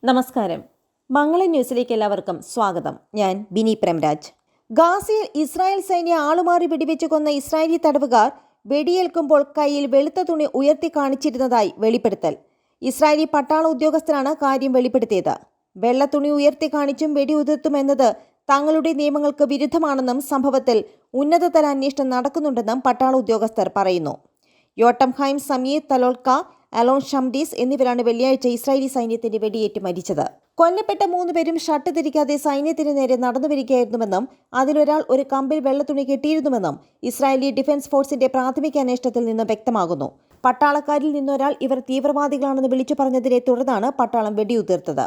നമസ്കാരം. മംഗളം ന്യൂസിലേക്ക് എല്ലാവർക്കും സ്വാഗതം. ഞാൻ ബിനി പ്രേംരാജ്. ഗാസയിൽ ഇസ്രായേൽ സൈന്യം ആളുമാറി വെടിവെച്ച് കൊന്ന ഇസ്രായേലി തടവുകാർ വെടിയേൽക്കുമ്പോൾ കയ്യിൽ വെളുത്ത തുണി ഉയർത്തി കാണിച്ചിരുന്നതായി വെളിപ്പെടുത്തൽ. ഇസ്രായേലി പട്ടാള ഉദ്യോഗസ്ഥരാണ് കാര്യം വെളിപ്പെടുത്തിയത്. വെള്ള തുണി ഉയർത്തി കാണിച്ചും വെടിയുതിർത്തുമെന്നത് തങ്ങളുടെ നിയമങ്ങൾക്ക് വിരുദ്ധമാണെന്നും സംഭവത്തിൽ ഉന്നതതല അന്വേഷണം നടക്കുന്നുണ്ടെന്നും പട്ടാള ഉദ്യോഗസ്ഥർ പറയുന്നു. യോട്ടം ഹൈം, സമീർ തലോൾക്ക, അലോൺ ഷംഡീസ് എന്നിവരാണ് വെള്ളിയാഴ്ച ഇസ്രായേലി സൈന്യത്തിന്റെ വെടിയേറ്റ് മരിച്ചത്. കൊല്ലപ്പെട്ട 3 പേരും ഷർട്ട് ധരിക്കാതെ സൈന്യത്തിന് നേരെ നടന്നുവരികയായിരുന്നുവെന്നും അതിലൊരാൾ ഒരു കമ്പിൽ വെള്ളത്തുണി കെട്ടിയിരുന്നുവെന്നും ഇസ്രായേലി ഡിഫൻസ് ഫോഴ്സിന്റെ പ്രാഥമിക അന്വേഷണത്തിൽ നിന്ന് വ്യക്തമാകുന്നു. പട്ടാളക്കാരിൽ നിന്നൊരാൾ ഇവർ തീവ്രവാദികളാണെന്ന് വിളിച്ചു പറഞ്ഞതിനെ തുടർന്നാണ് പട്ടാളം വെടിയുതിർത്തത്.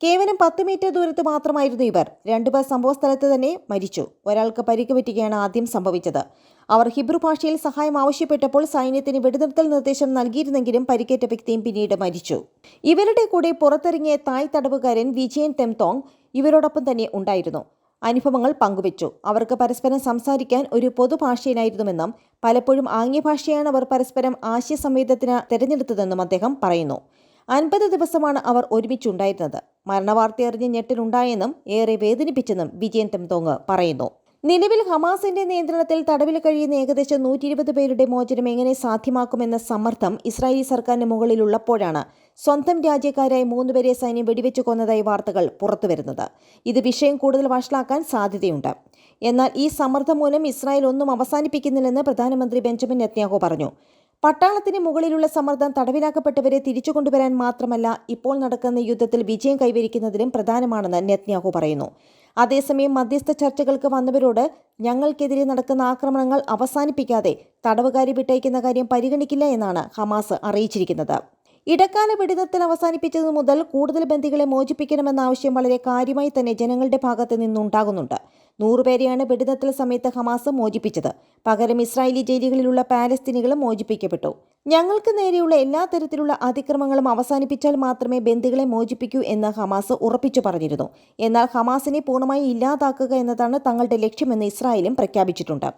കേവലം 10 മീറ്റർ ദൂരത്ത് മാത്രമായിരുന്നു ഇവർ. 2 പേർ സംഭവസ്ഥലത്ത് തന്നെ മരിച്ചു. ഒരാൾക്ക് പരിക്ക് പറ്റുകയാണ് ആദ്യം സംഭവിച്ചത്. അവർ ഹിബ്രു ഭാഷയിൽ സഹായം ആവശ്യപ്പെട്ടപ്പോൾ സൈന്യത്തിന് വെടിനിർത്തൽ നിർദ്ദേശം നൽകിയിരുന്നെങ്കിലും പരിക്കേറ്റ വ്യക്തിയും പിന്നീട് മരിച്ചു. ഇവരുടെ കൂടെ പുറത്തിറങ്ങിയ തായ് തടവുകാരൻ വിജയൻ തെംതോങ് ഇവരോടൊപ്പം തന്നെ ഉണ്ടായിരുന്നു. അനുഭവങ്ങൾ പങ്കുവച്ചു. അവർക്ക് പരസ്പരം സംസാരിക്കാൻ ഒരു പൊതുഭാഷയിലായിരുന്നുവെന്നും പലപ്പോഴും ആംഗ്യഭാഷയാണ് അവർ പരസ്പരം ആശയസംവേദത്തിന് തിരഞ്ഞെടുത്തതെന്നും അദ്ദേഹം പറയുന്നു. 50 ദിവസമാണ് അവർ ഒരുമിച്ചുണ്ടായിരുന്നത്. മരണവാർത്തയറിഞ്ഞ് ഞെട്ടലുണ്ടായെന്നും ഏറെ വേദനിപ്പിച്ചെന്നും വിജയൻ തെംതോങ് പറയുന്നു. നിലവിൽ ഹമാസിന്റെ നിയന്ത്രണത്തിൽ തടവിൽ കഴിയുന്ന ഏകദേശം 120 പേരുടെ മോചനം എങ്ങനെ സാധ്യമാക്കുമെന്ന സമ്മർദ്ദം ഇസ്രായേലി സർക്കാരിന് മുകളിലുള്ളപ്പോഴാണ് സ്വന്തം രാജ്യക്കാരായ 3 പേരെ സൈന്യം വെടിവെച്ച് കൊന്നതായി വാർത്തകൾ പുറത്തുവരുന്നത്. ഇത് വിഷയം കൂടുതൽ വഷളാക്കാൻ സാധ്യതയുണ്ട്. എന്നാൽ ഈ സമ്മർദ്ദം മൂലം ഇസ്രായേൽ ഒന്നും അവസാനിപ്പിക്കുന്നില്ലെന്ന് പ്രധാനമന്ത്രി ബെഞ്ചമിൻ നെതന്യാഹു പറഞ്ഞു. പട്ടാളത്തിന് മുകളിലുള്ള സമ്മർദ്ദം തടവിലാക്കപ്പെട്ടവരെ തിരിച്ചു കൊണ്ടുവരാൻ മാത്രമല്ല, ഇപ്പോൾ നടക്കുന്ന യുദ്ധത്തിൽ വിജയം കൈവരിക്കുന്നതിലും പ്രധാനമാണെന്ന് നെതന്യാഹു പറയുന്നു. അതേസമയം മധ്യസ്ഥ ചർച്ചകൾക്ക് വന്നവരോട് ഞങ്ങൾക്കെതിരെ നടക്കുന്ന ആക്രമണങ്ങൾ അവസാനിപ്പിക്കാതെ തടവുകാരെ വിട്ടയക്കുന്ന കാര്യം പരിഗണിക്കില്ല എന്നാണ് ഹമാസ് അറിയിച്ചിരിക്കുന്നത്. ഇടക്കാല വെടിനിർത്തൽ അവസാനിപ്പിച്ചതു മുതൽ കൂടുതൽ ബന്ദികളെ മോചിപ്പിക്കണമെന്ന ആവശ്യം വളരെ കാര്യമായി തന്നെ ജനങ്ങളുടെ ഭാഗത്ത് നിന്നുണ്ടാകുന്നുണ്ട്. 100 പേരെയാണ് വെടിനിർത്തൽ സമയത്ത് ഹമാസ് മോചിപ്പിച്ചത്. പകരം ഇസ്രായേലി ജയിലുകളിലുള്ള പാലസ്തീനികളും മോചിപ്പിക്കപ്പെട്ടു. ഞങ്ങൾക്ക് നേരെയുള്ള എല്ലാ തരത്തിലുള്ള അതിക്രമങ്ങളും അവസാനിപ്പിച്ചാൽ മാത്രമേ ബന്ദികളെ മോചിപ്പിക്കൂ എന്ന് ഹമാസ് ഉറപ്പിച്ചു പറഞ്ഞിരുന്നു. എന്നാൽ ഹമാസിനെ പൂർണ്ണമായി ഇല്ലാതാക്കുക എന്നതാണ് തങ്ങളുടെ ലക്ഷ്യമെന്ന് ഇസ്രായേലും പ്രഖ്യാപിച്ചിട്ടുണ്ട്.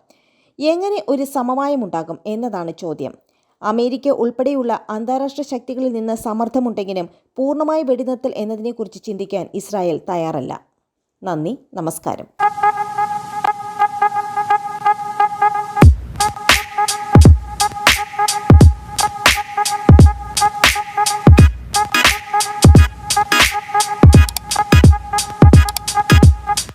എങ്ങനെ ഒരു സമവായമുണ്ടാകും എന്നതാണ് ചോദ്യം. അമേരിക്ക ഉൾപ്പെടെയുള്ള അന്താരാഷ്ട്ര ശക്തികളിൽ നിന്ന് സമ്മർദ്ദമുണ്ടെങ്കിലും പൂർണ്ണമായി വെടിനിർത്തൽ എന്നതിനെക്കുറിച്ച് ചിന്തിക്കാൻ ഇസ്രായേൽ തയ്യാറല്ല. നന്ദി, നമസ്കാരം.